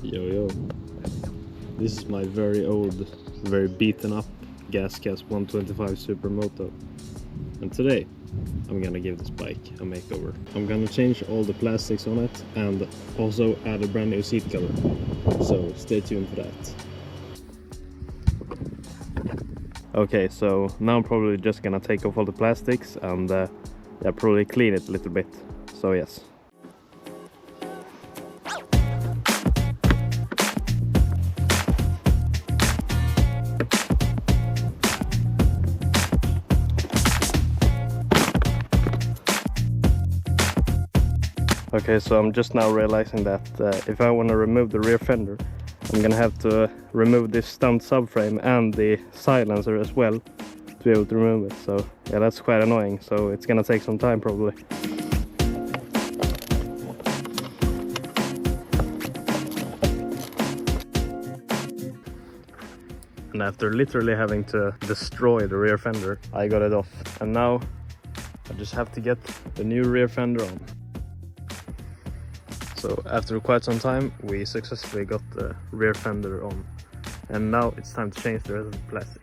Yo, this is my very old, very beaten up GasGas SM125 SUPERMOTO, and today I'm gonna give this bike a makeover. I'm gonna change all the plastics on it and also add a brand new seat cover, so stay tuned for that. Okay, so now I'm probably just gonna take off all the plastics and probably clean it a little bit, so yes. Okay, so I'm just now realizing that if I want to remove the rear fender, I'm gonna have to remove this stunt subframe and the silencer as well to be able to remove it. So yeah, that's quite annoying, so it's gonna take some time probably. And after literally having to destroy the rear fender, I got it off. And now I just have to get the new rear fender on. So after quite some time, we successfully got the rear fender on. And now it's time to change the rest of the plastic.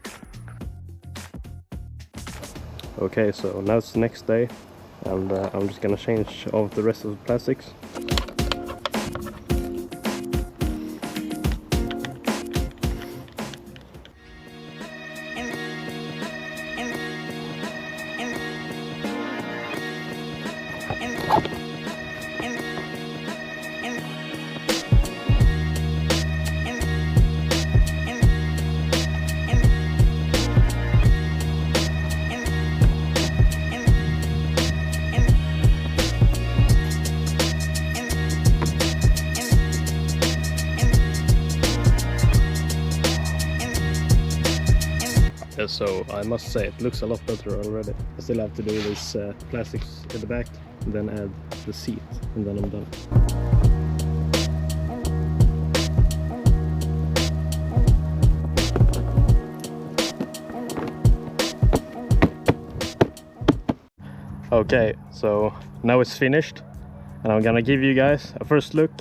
Okay, so now it's the next day, and I'm just gonna change off the rest of the plastics. So I must say it looks a lot better already. I still have to do this plastics in the back, and then add the seat, and then I'm done. Okay, so now it's finished, and I'm gonna give you guys a first look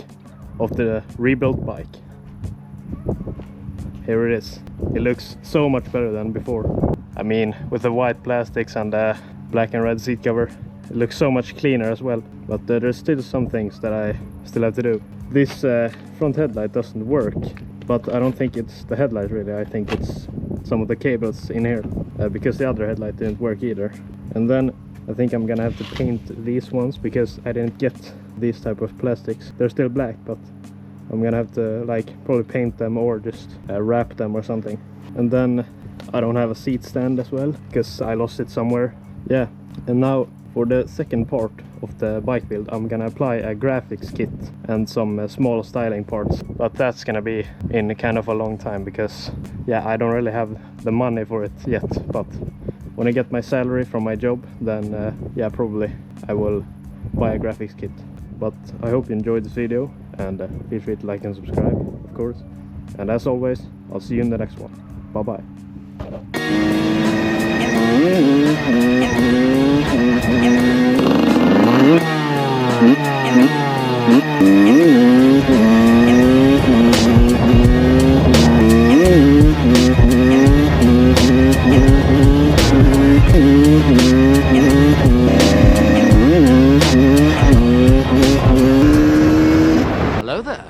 of the rebuilt bike. Here it is. It looks so much better than before. I mean, with the white plastics and the black and red seat cover, it looks so much cleaner as well. But there's still some things that I still have to do. This front headlight doesn't work, but I don't think it's the headlight really. I think it's some of the cables in here, because the other headlight didn't work either. And then I think I'm gonna have to paint these ones because I didn't get these type of plastics. They're still black, but I'm gonna have to probably paint them or just wrap them or something. And then I don't have a seat stand as well because I lost it somewhere. Yeah, and now for the second part of the bike build, I'm gonna apply a graphics kit and some small styling parts. But that's gonna be in kind of a long time because yeah, I don't really have the money for it yet. But when I get my salary from my job, then yeah, probably I will buy a graphics kit. But I hope you enjoyed this video, and feel free to like and subscribe, of course. And as always, I'll see you in the next one. Bye bye. Hello there.